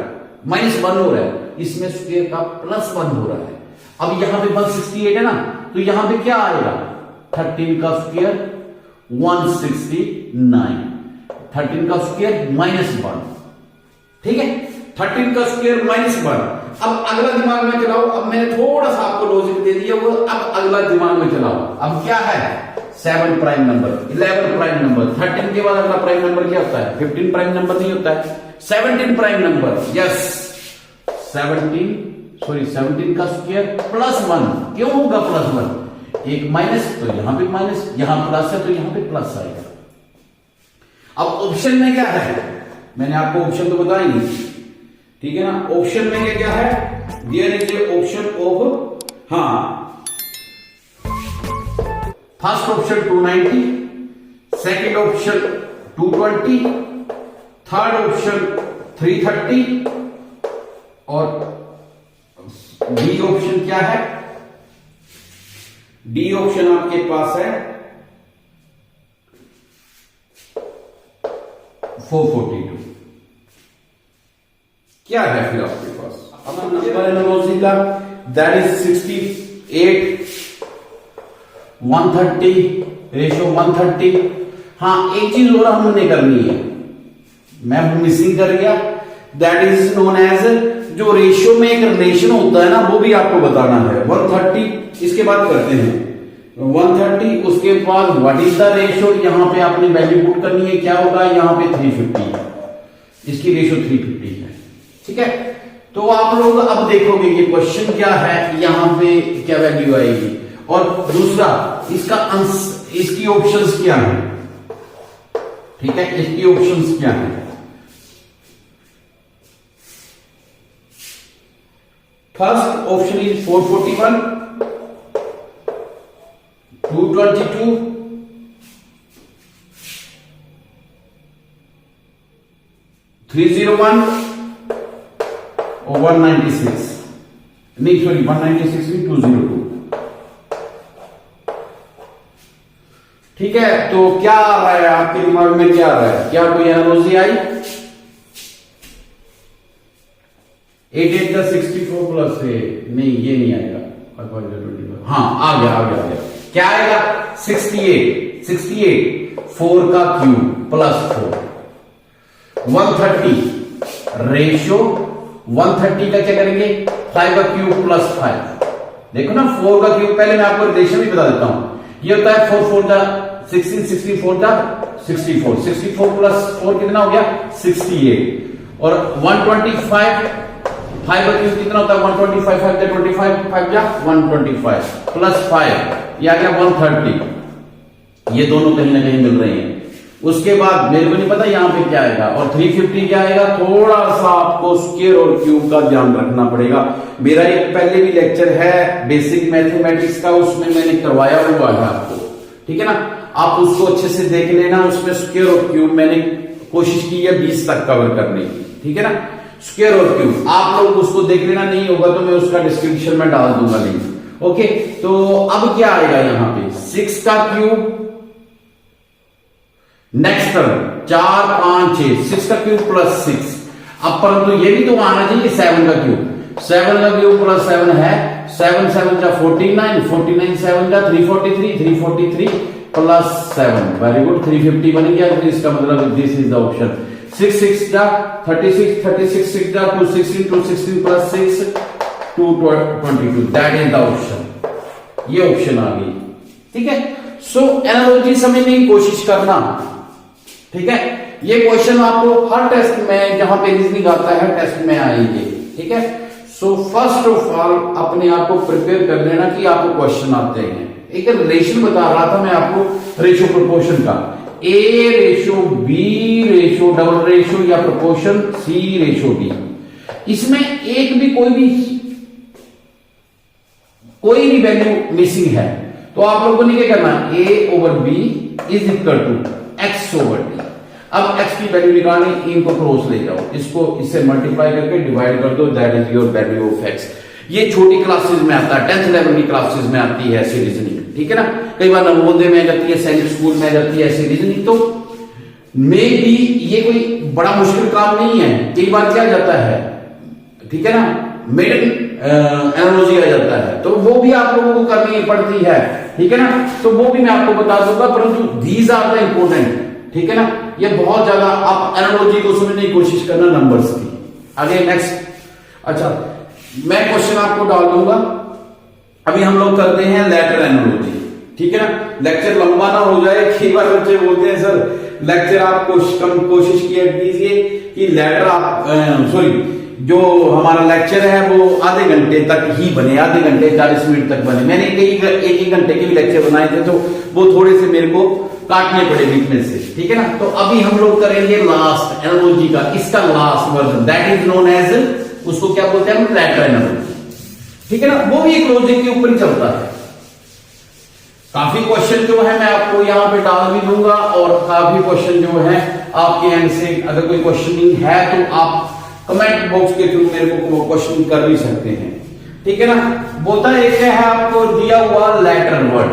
-1 हो रहा है, इसमें स्क्वायर का +1 हो रहा है। अब यहां पे 168 है ना, तो यहां पे क्या आएगा, 13 का स्क्वायर 169, 13 का स्क्वायर -1, ठीक है, 13 का स्क्वायर -1। अब अगला दिमाग में चलाओ, अब मैंने थोड़ा सा आपको लॉजिक दे दिया, वो अब अगला दिमाग में चलाओ। अब क्या है, 7 प्राइम नंबर, 11 प्राइम नंबर, 13 के बाद अगला प्राइम नंबर क्या होता है, 15 प्राइम नंबर नहीं होता है, 17 प्राइम नंबर, यस 17 का स्क्वायर +1। क्यों होगा +1, एक माइनस तो यहां पे माइनस, यहां प्लस है तो यहां पे प्लस आएगा। अब ऑप्शन में क्या है, मैंने आपको ऑप्शन तो बताया नहीं, ठीक है ना। ऑप्शन में क्या है, दिया नीचे ऑप्शन ऑफ, हाँ, first option 290, second option 220, third option 330 और डी ऑप्शन क्या है, डी ऑप्शन आपके पास है 442। क्या है फिर आपके पास, नंबर एनालॉजी का, दैट इज 68 130 रेशो 130। हाँ, एक चीज और हमने करनी है, मैं मिसिंग कर गया, दैट इज नोन एज, जो रेशियो में एक रिलेशन होता है ना, वो भी आपको बताना है। 130 इसके बाद करते हैं 130, उसके बाद व्हाट इज द रेशियो, यहां पे आपने वैल्यू पुट करनी है, क्या होगा यहां पे 350 है, इसकी रेशियो 350 है। ठीक है, तो आप लोग अब देखोगे कि क्वेश्चन क्या है, यहां पे क्या वैल्यू आएगी, और दूसरा इसका इसकी ऑप्शंस क्या है। ठीक है, इसकी ऑप्शंस क्या है। फर्स्ट ऑप्शन इज 441, 222, 301 और 196, नहीं सॉरी 196 भी 202। ठीक है, तो क्या आ रहा है आपके दिमाग में, क्या आ रहा है, क्या कोई एनालॉजी आई। 88 का 64 प्लस है, नहीं ये नहीं आएगा, हाँ आ गया, क्या आएगा 68 4 का क्यूब प्लस 4, 130 रेशियो 130 का क्या करेंगे 5 का क्यूब प्लस 5। देखो ना 4 का क्यूब, पहले मैं आपको रिलेशन भी बता देता हूं, ये होता है 4 4 का 16, 64 का 64, 64 प्लस 4 कितना हो गया 68, और 125 5 का क्यूब कितना होता है 125, 5 का 25, 5 का 125 प्लस 5, ये आ गया 130। ये दोनों कहीं ना कहीं मिल रहे हैं। उसके बाद मेरे को नहीं पता यहां पे क्या आएगा, और 350 क्या आएगा, थोड़ा सा आपको स्क्वायर और क्यूब का ध्यान रखना पड़ेगा। मेरा एक पहले भी लेक्चर है बेसिक मैथमेटिक्स का, उसमें मैंने करवाया हुआ है आपको, ठीक है ना, आप उसको अच्छे से देख लेना। उसमें स्क्वायर और क्यूब मैंने कोशिश की है 20 तक कवर करने की, ठीक है ना, स्क्वायर और क्यूब आप लोग उसको देख लेना, नहीं होगा तो मैं उसका डिस्क्रिप्शन में डाल दूंगा लिंक। ओके, तो अब क्या आएगा यहाँ पे 6 का क्यूब, नेक्स्ट टर्म 4 5 6, 6 का क्यूब प्लस 6। अब परंतु ये भी तो आना चाहिए 7 का क्यूब, 7 का क्यूब प्लस 7 है, 7 7 का 49, 49 7 का 343, 343 प्लस 7, वेरी गुड 350 बन गया। तो इसका मतलब दिस इज द ऑप्शन। 6 6 का 36, 36 6 का 216, 216 plus 6 222, that is the option. ये ऑप्शन आ गई, ठीक है। सो एनालॉजी समझने की कोशिश करना, ठीक है। ये क्वेश्चन आपको हर टेस्ट में जहां पे रीजनिंग आता है टेस्ट में आएंगे, ठीक है। सो फर्स्ट ऑफ ऑल अपने आप को प्रिपेयर कर लेना कि आपको क्वेश्चन आते हैं। एक रिलेशन बता रहा था मैं आपको रेशियो प्रोपोर्शन का, A ratio B ratio double ratio या प्रोपोर्शन सी रेशियो डी। इसमें एक भी कोई भी वैल्यू मिसिंग है तो आप लोगों ने क्या करना, a over b is equal to x over d. अब एक्स की वैल्यू निकालनी, इनको क्रॉस ले जाओ, इसको इससे मल्टीप्लाई करके डिवाइड कर दो, that is your value of x. ये छोटी क्लासेस में आता है, 10th लेवल की क्लासेस में आती है ऐसी रीजनिंग, ठीक है ना। कई बार नवोदय में जाती है, सैनिक स्कूल में जाती है ऐसी रीजनिंग। तो मे भी ये कोई बड़ा मुश्किल काम नहीं है। कई बार क्या जाता है, ठीक है ना, मेडन एनालॉजी आ जाता है, तो वो भी आप लोगों को करनी पड़ती है, ठीक है ना। तो वो भी मैं आपको बता दूंगा, परंतु दीज आर द इंपोर्टेंट, ठीक है ना। ये बहुत ज्यादा आप एनालॉजी को समझने की कोशिश करना नंबर्स की। आगे नेक्स्ट, अच्छा मैं क्वेश्चन आपको डाल दूंगा। अभी हम लोग करते हैं लेटर एनालॉजी, ठीक है ना। लेक्चर लंबा ना हो जाए, कई बार बच्चे बोलते हैं सर लेक्चर आप कोशिश किया कीजिए कि लेटर आप जो हमारा लेक्चर है वो आधे घंटे तक ही बने, आधे घंटे 40 मिनट तक बने। मैंने एक घंटे के भी लेक्चर बनाए थे, तो वो थोड़े से मेरे को काटने पड़े बीच में से, ठीक है ना। तो अभी हम लोग करेंगे लास्ट एनालॉजी का, इसका last version, that is known as, उसको क्या बोलते हैं हम, लेटर एनालॉजी, ठीक है ना। वो भी एक लॉजिक के ऊपर ही चलता है। काफी क्वेश्चन जो है मैं आपको यहाँ पे डाल भी दूंगा, और काफी क्वेश्चन जो है आपके एंड से अगर कोई क्वेश्चनिंग है तो आप कमेंट बॉक्स के थ्रू मेरे को क्वेश्चन कर भी सकते हैं, ठीक है ना। बोलता है एक है आपको दिया हुआ लेटर वर्ड,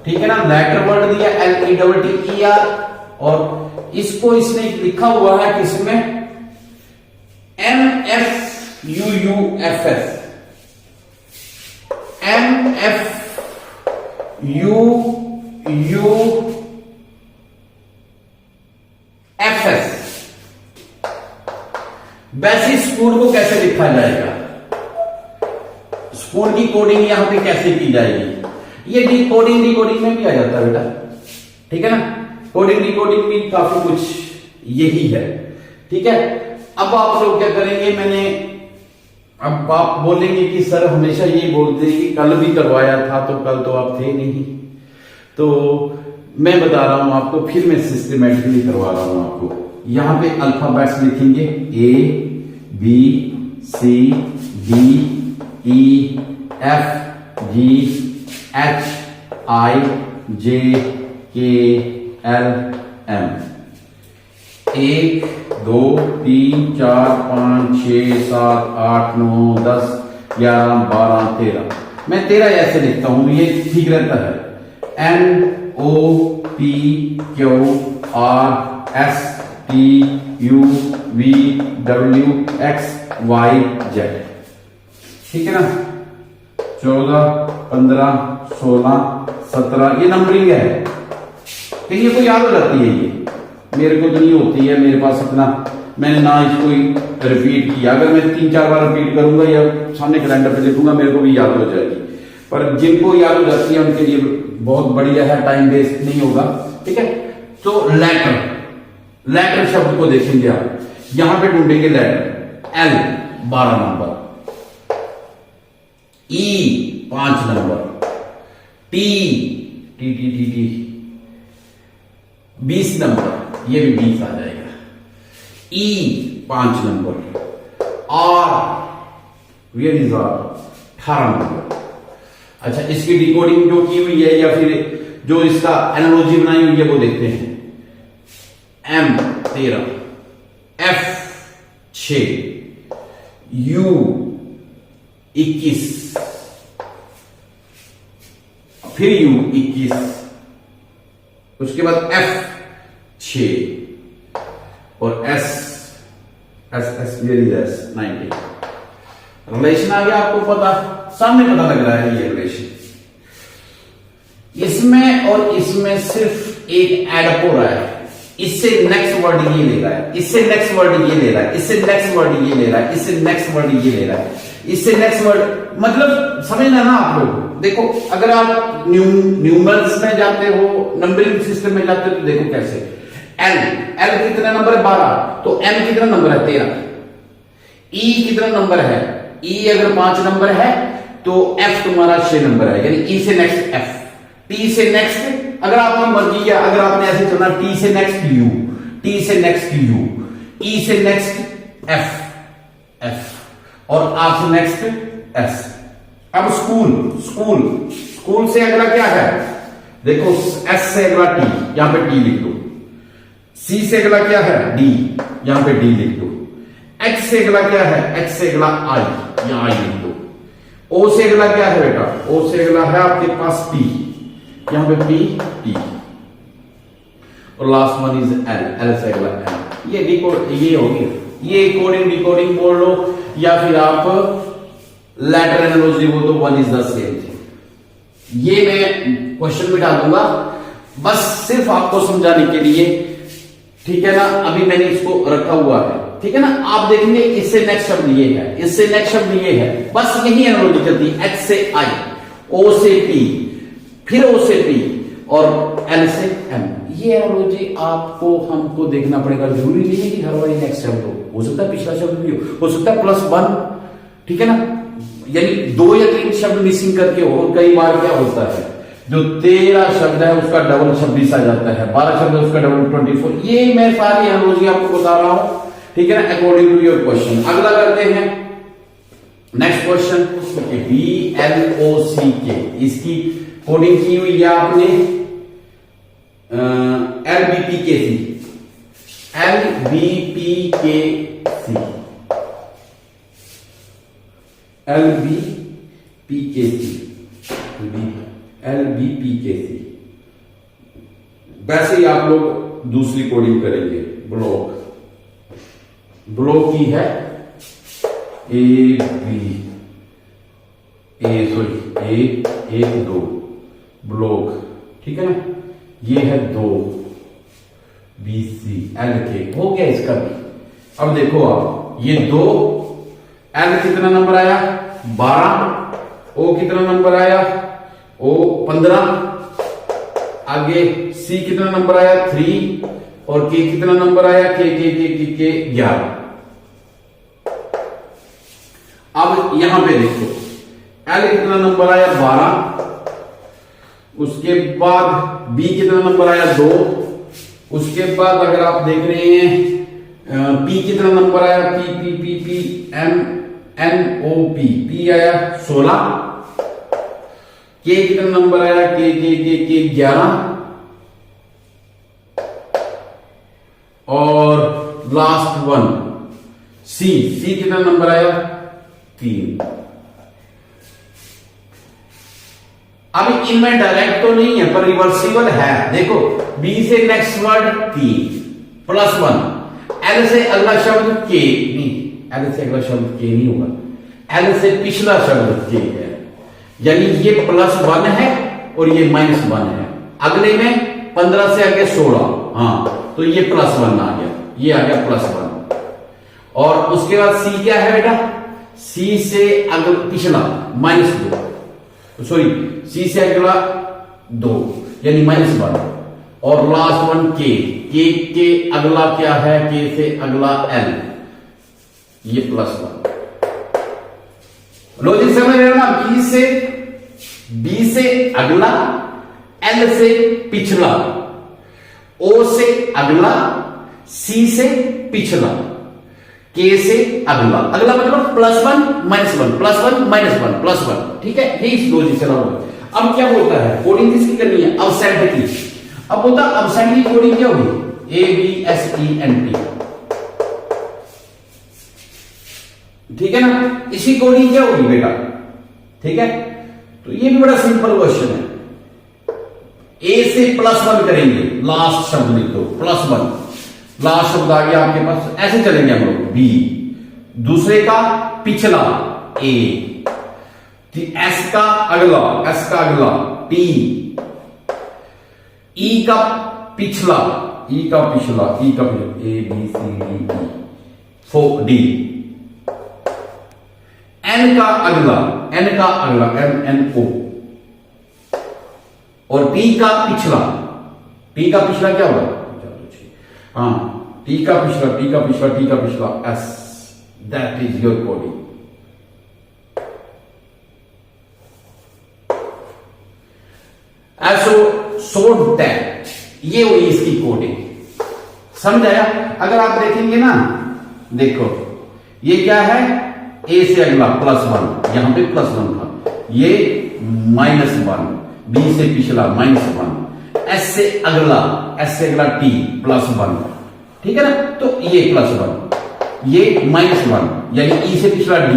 ठीक है ना, लेटर वर्ड दिया LETTER, और इसको इसने लिखा हुआ है किसमें, MFUUFF, MF you U F S. वैसे स्पून को कैसे लिखा जाएगा, स्पून की कोडिंग यहां पे कैसे की जाएगी, ये डिकोडिंग में भी आ जाता है बेटा, ठीक है ना। कोडिंग डिकोडिंग भी काफी कुछ यही है, ठीक है। अब आप लोग क्या करेंगे, अब आप बोलेंगे कि सर हमेशा ये बोलते हैं कि कल भी करवाया था, तो कल तो आप थे नहीं, तो मैं बता रहा हूं आपको, फिर मैं सिस्टमेटिकली करवा रहा हूं आपको। यहां पे अल्फाबेट्स लिखेंगे A B C D E F G H I J K L M. 1 2 3 4 5 6 7 8 9 10 11 12 13। मैं 13 ऐसे लिखता हूं, ये ठीक रहता है। N O P Q R S T U V W X Y Z, ठीक है ना। 14 15 16 17 ये नंबरिंग है, कहीं ये को याद हो जाती है, ये मेरे को तो नहीं होती है, मेरे पास अपना, मैंने ना इसको रिपीट किया, अगर मैं 3-4 बार रिपीट करूंगा या सामने कैलेंडर पे लिखूंगा मेरे को भी याद हो जाएगी, पर जिनको याद हो जाती है उनके लिए बहुत बढ़िया है, टाइम वेस्ट नहीं होगा, ठीक है। तो लेटर शब्द को देखेंगे आप, यहां पे ढूंढेंगे letter. L 12 number, E 5 number, T T T T T 20 number, ये भी 20 आ जाएगा। E 5 number, R where is R 18 number. अच्छा, इसकी डिकोडिंग जो की हुई है या फिर जो इसका एनालॉजी बनाई हुई है वो देखते हैं। एम 13, एफ 6, यू 21, फिर यू 21, उसके बाद एफ 6 और एस 90। रिलेशन आ गया, आपको पता, सामने पता लग रहा है ये रिलेशन। इसमें और इसमें सिर्फ एक एडअप हो रहा है, इससे नेक्स्ट वर्ड ये ले रहा है, इससे नेक्स्ट वर्ड ये ले रहा है, इससे नेक्स्ट वर्ड ये ले रहा है, इससे नेक्स्ट वर्ड ये ले रहा है, इससे नेक्स्ट वर्ड, मतलब समझना ना आप लोग। देखो, अगर आप न्यूमरल्स में जाते हो, नंबरिंग सिस्टम में जाते हो, तो देखो कैसे। एल कितना नंबर है 12, तो एम कितना नंबर है 13। ई कितना नंबर है, ई अगर 5 नंबर है तो एफ तुम्हारा 6 नंबर है, यानी ई से नेक्स्ट एफ, टी से नेक्स्ट, अगर आपकी मर्जी है, अगर आपने ऐसे चलना, टी से नेक्स्ट यू, टी से नेक्स्ट यू, ई से नेक्स्ट एफ और आर से नेक्स्ट एस। अब स्कूल से अगला क्या है, देखो, एस से अगला टी, यहां पे टी लिख दो। सी से अगला क्या है, डी, यहां पे डी लिख दो। एच से अगला क्या है, एच से अगला आई, यहां आई लिख दो। ओ से अगला क्या है बेटा, ओ से अगला है आपके पास पी, यहां पे पी टी, और लास्ट वन इज एल से अगला एल। ये होगी, ये कोडिंग डिकोडिंग बोल लो या फिर आप लेटर एनालॉजी बोल दो, one is the same thing. ये मैं क्वेश्चन मिटा दूंगा बस सिर्फ आपको समझाने के लिए, ठीक है ना। अभी मैंने इसको रखा हुआ है, ठीक है ना। आप देखेंगे इससे नेक्स्ट शब्द ये है, इससे नेक्स्ट शब्द ये है, बस यही एनालॉजी चलती है। एच से आई, ओ से पी, फिर ओ से पी और एल से एम। ये एनालॉजी आपको हमको देखना पड़ेगा, जरूरी नहीं है कि हर बार नेक्स्ट शब्द हो सकता है पिछला शब्द भी हो सकता है +1, ठीक है ना, यानी 2 या 3 शब्द मिसिंग करके हो। कई बार क्या होता है, जो 13 शब्द है उसका डबल 26 आ जाता है, 12 शब्द है उसका डबल 24। ये मैं सारी एनालॉजी आपको बता रहा हूं, ठीक है ना, अकॉर्डिंग टू योर क्वेश्चन। अगला करते हैं नेक्स्ट क्वेश्चन, BLOCK, इसकी कोडिंग की हुई है आपने LBPKC, LBPKC। वैसे ही आप लोग दूसरी कोडिंग करेंगे, ब्लॉक की है A 1 2 ब्लॉक, ठीक है ना। ये है 2 BC L के, हो गया इसका भी। अब देखो आप, ये 2 L कितना नंबर आया 12, O कितना नंबर आया O 15, आगे C कितना नंबर आया 3 और K कितना नंबर आया K 11। अब यहां पे देखो L कितना नंबर आया 12, उसके बाद B कितना नंबर आया 2, उसके बाद अगर आप देख रहे हैं P कितना नंबर आया P M N O P आया 16, K कितना नंबर आया K 11 और लास्ट वन C कितना नंबर आया 3। अब इनमें डायरेक्ट तो नहीं है पर रिवर्सिबल है। देखो B से नेक्स्ट वर्ड 3 +1, L से अगला शब्द K नहीं, L से अगला शब्द K नहीं होगा, L से पिछला शब्द K है, यानी ये +1 है और ये -1 है। अगले में 15 से आगे 16, हाँ तो ये +1 आ गया, ये आ गया +1। और उसके बाद C क्या है बेटा, C से अगला पिछला -2, सॉरी C से अगला 2 यानी -1 और लास्ट वन K के अगला क्या है, K से अगला L, ये +1। लॉजिक समझ रहे हो ना, B से अगला, L से पिछला, O से अगला, C से पिछला, K से अगला, अगला मतलब +1 -1 +1 -1 +1, ठीक है, ये इस लॉजिक से रहा। अब क्या बोलता है, कोडिंग किसकी करनी है, अबसेंट की। अब बोलता है अबसेंट की कोडिंग क्या होगी, ABSENT, ठीक है ना। इसी कोडिंग क्या होगी बेटा, ठीक है। तो ये भी बड़ा सिंपल क्वेश्चन है। A से +1 करेंगे, लास्ट शब्द लिख दो +1, लास्ट शब्द आ गया आपके पास, ऐसे चलेंगे हम लोग। B दूसरे का पिछला A, S का अगला T, E का पिछला A B C D E 4 D, N का अगला N O और P का पिछला क्या होगा, हाँ T का पिछला S, that is your coding. So that, ये हुई इसकी कोडिंग, समझ आया। अगर आप देखेंगे ना, देखो ये क्या है, A से अगला +1, यहां पे +1 था, ये -1, B से पिछला -1, S से अगला T +1, ठीक है ना। तो ये +1, ये -1 यानी E से पिछला D,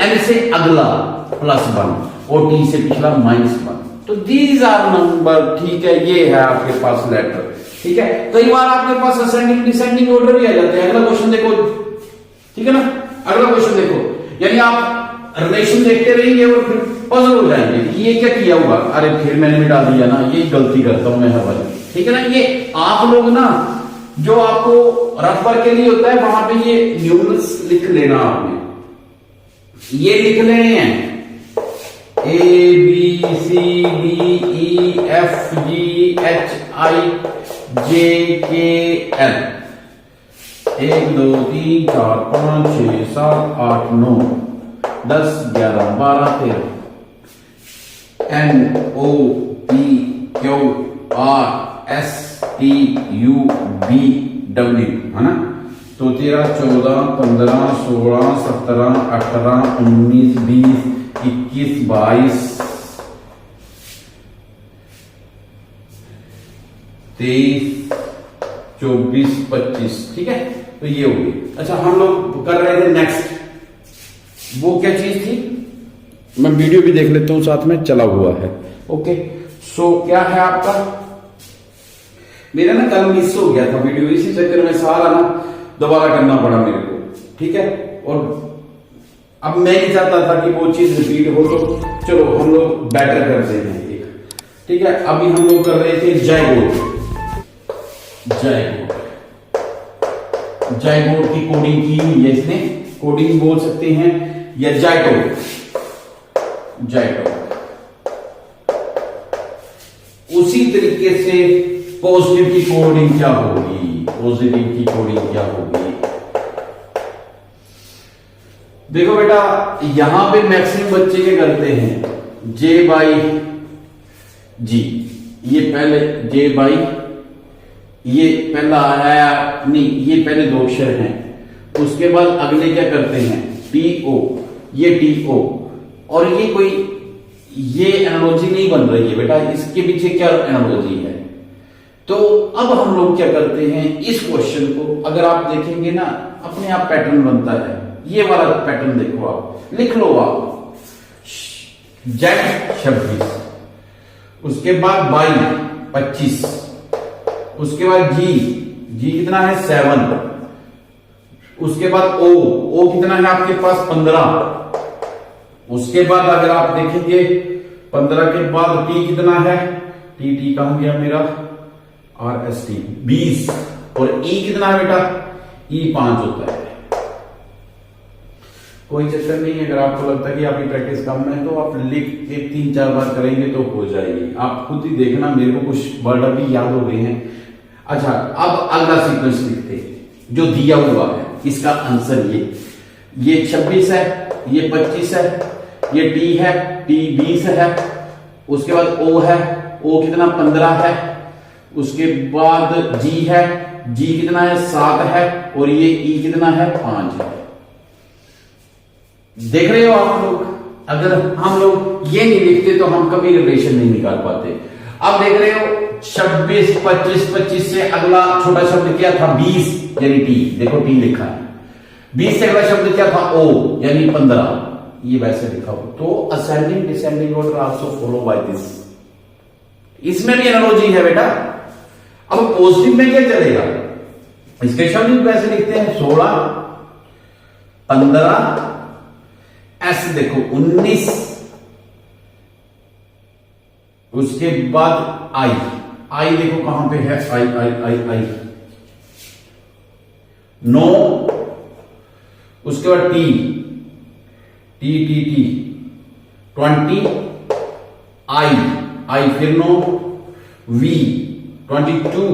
N से अगला +1 और T से पिछला -1। तो दीज आर नंबर, ठीक है। ये है आपके पास लेटर, ठीक है। कई बार आपके पास असेंडिंग डिसेंडिंग ऑर्डर भी आ जाते हैं। अगला क्वेश्चन देखो, ठीक है ना, अगला क्वेश्चन देखो, यानी आप रिलेशन देखते रहेंगे और फिर पजल हो जाएंगे कि ये क्या किया हुआ, अरे फिर मैंने मिटा दिया ना, ये गलती करता हूं मैं हर बार, ठीक है ना। ये आप लोग ना, जो आपको रफ वर्क के लिए होता है वहां पे ये न्यूमरल्स लिख लेना, आपने ये लिख लेने हैं ABCDEFGHIJKL 1 2 3 4 5 6 7 8 9 10 11 12 13 NOPQRSTUVW, है ना। तो 13 14 15 16 17 18 19 20 21 22 23 24 25, ठीक है। तो ये होगी। अच्छा, हम लोग कर रहे थे नेक्स्ट, वो क्या चीज थी, मैं वीडियो भी देख लेता हूं, साथ में चला हुआ है। ओके, सो क्या है आपका, मेरा ना कल मिस हो गया था वीडियो, इसी चक्कर में सारा ना दोबारा करना पड़ा मेरे को, ठीक है। और अब मैं नहीं चाहता था कि वो चीज रिपीट हो, तो चलो हम लोग बेटर करते हैं। एक ठीक है, अभी हम लोग कर रहे थे जाइगोट। जाइगोट की कोडिंग की हुई है इसने, कोडिंग बोल सकते हैं, या जाइटोट। उसी तरीके से पॉजिटिव की कोडिंग क्या होगी, पॉजिटिव की कोडिंग क्या होगी? देखो बेटा, यहां पे मैक्सिमम बच्चे क्या करते हैं, जे बाई जी, ये पहले जे बाई, ये पहला आया नहीं, ये पहले दो अक्षर हैं, उसके बाद अगले क्या करते हैं, टी ओ, ये टी ओ, और ये कोई ये एनालॉजी नहीं बन रही है बेटा, इसके पीछे क्या एनालॉजी है? तो अब हम लोग क्या करते हैं, इस क्वेश्चन को अगर आप देखेंगे ना, अपने आप पैटर्न बनता है, ये वाला पैटर्न देखो, आप लिख लो, आप जेड 26, उसके बाद बाई 25, उसके बाद जी कितना है 7, उसके बाद ओ कितना है आपके पास 15, उसके बाद अगर आप देखेंगे 15 के बाद टी कितना है, टी कहां गया मेरा, आर एस टी 20, और ई कितना है बेटा, ई 5 होता है। कोई चक्कर नहीं है, अगर आपको लगता है कि आपकी प्रैक्टिस कम है तो आप लिख के 3-4 बार करेंगे तो हो जाएगी, आप खुद ही देखना, मेरे को कुछ वर्ड अभी याद हो गए हैं। अच्छा, अब अगला सीक्वेंस लिखते हैं जो दिया हुआ है, इसका आंसर ये 26 है, ये 25 है, ये टी है, टी 20 है, उसके बाद ओ है, ओ कितना 15 है, उसके बाद जी है, जी कितना है 7 है, और ये ई कितना है 5 है। देख रहे हो आप लोग, अगर हम लोग ये नहीं लिखते तो हम कभी रिलेशन नहीं निकाल पाते। अब देख रहे हो 26, 25 से अगला छोटा शब्द क्या था, 20 यानी टी, देखो टी लिखा है, 20 से अगला शब्द क्या था, ओ यानी 15, ये वैसे लिखा हो। तो ascending descending order also follow by this, इसमें भी एनालॉजी है बेटा। अब पॉजिटिव में क्या चलेगा, इसके शब्द वैसे लिखते हैं 16, 15, एस देखो 19, उसके बाद आई देखो कहां पे है, आई 9, उसके बाद टी 20, आई फिर 9, वी 22,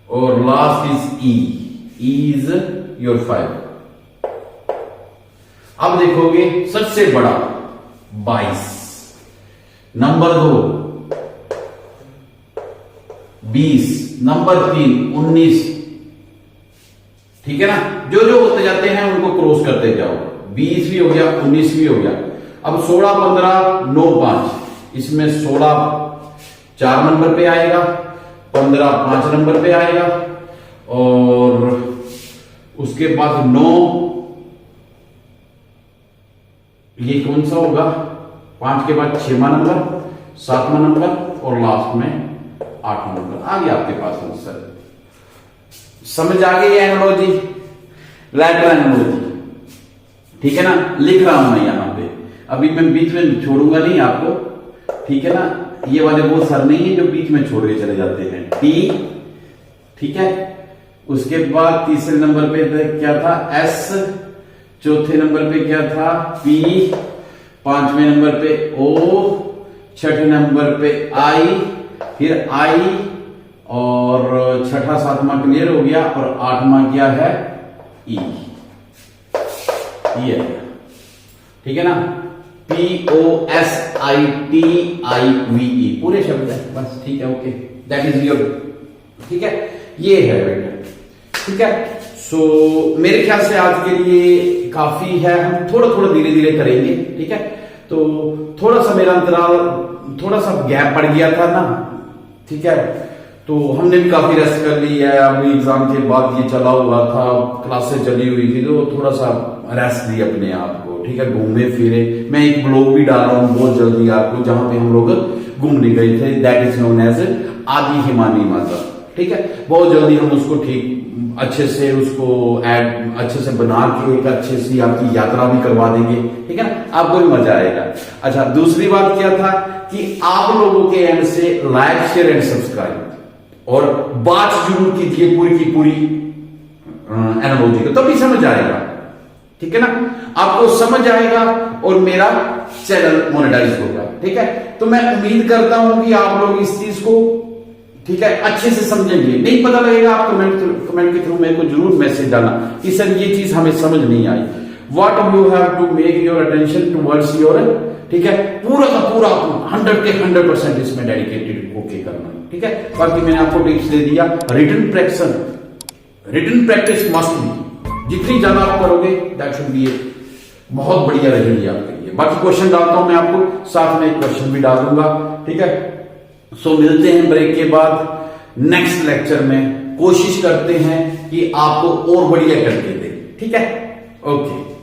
और last is E is your 5। अब देखोगे सबसे बड़ा 22, नंबर 2 20, नंबर 3 19, ठीक है ना, जो जो होते जाते हैं उनको क्रॉस करते जाओ, 20 भी हो गया, 19 भी हो गया। अब 16, 15, 9, 5, इसमें 16 4 नंबर पे आएगा, 15 5 नंबर पे आएगा, और उसके बाद 9, ये कौन सा होगा, 5 के बाद 6वां नंबर, 7वां नंबर, और लास्ट में 8वां नंबर आ गया आपके पास आंसर। समझ आ गई एनालॉजी, लैटरल एनालॉजी, ठीक है ना, लिख रहा हूं मैं यहां पे, अभी मैं बीच में छोड़ूंगा नहीं आपको, ठीक है ना, ये वाले वो सर नहीं है जो बीच में छोड़ के चले जाते हैं। टी, ठीक है, उसके बाद तीसरे नंबर पे क्या था, एस, चौथे नंबर पे क्या था, पी, 5वें नंबर पे ओ, 6ठे नंबर पे आई, फिर आई, और 6ठा 7वां क्लियर हो गया, और 8वां क्या है, ई, ये, ठीक है ना, POSITIVE पूरे शब्द है बस, ठीक है, ओके, दैट इज योर, ठीक है, ये है बेटा, ठीक है। सो मेरे ख्याल से आज के लिए काफी है, हम थोड़ा थोड़ा धीरे धीरे करेंगे, ठीक है। तो थोड़ा सा मेरा अंतराल, थोड़ा सा गैप पड़ गया था ना, ठीक है, तो हमने भी काफी रेस्ट कर ली है, अभी एग्जाम के बाद ये चला हुआ था, क्लासेस चली हुई थी, तो थोड़ा सा रेस्ट दी अपने आप को, ठीक है, घूमे फिरे। मैं एक ब्लॉग भी डाल रहा हूँ बहुत जल्दी आपको, जहां पे हम लोग घूमने गए थे, दैट इज नोन एज आदि हिमानी माता, ठीक है, बहुत जल्दी हम उसको ठीक अच्छे से उसको ऐड अच्छे से बना के एक अच्छे से आपकी यात्रा भी करवा देंगे, ठीक है ना, आपको भी मजा आएगा। अच्छा, दूसरी बात क्या था कि आप लोगों के एंड से लाइक शेयर एंड सब्सक्राइब और बात जरूर कीजिए पूरी की पूरी एनालॉजी को, तभी समझ आएगा। ठीक है ना, आपको समझ आएगा और मेरा चैनल मोनेटाइज होगा। ठीक है, तो मैं उम्मीद करता हूं कि आप लोग इस चीज को ठीक है अच्छे से समझेंगे। नहीं पता लगेगा आप कमेंट के थ्रू मेरे को जरूर मैसेज डालना कि सर ये चीज हमें समझ नहीं आई। What you have to make your attention towards your, ठीक है, पूरा का पूरा 100 के 100% इसमें डेडिकेटेड होके करना। ठीक है, बाकी मैंने आपको टिप्स दे दिया। रिटन प्रैक्टिस मस्ट बी, जितनी ज्यादा आप करोगे दैट शुड बी बहुत बढ़िया रहेगी आपके लिए। बाकी क्वेश्चन डालता हूं मैं आपको, साथ में एक क्वेश्चन भी डाल दूंगा। ठीक है, सो मिलते हैं ब्रेक के बाद नेक्स्ट लेक्चर में। कोशिश करते हैं कि आपको और बढ़िया करके दे। ठीक है, ओके।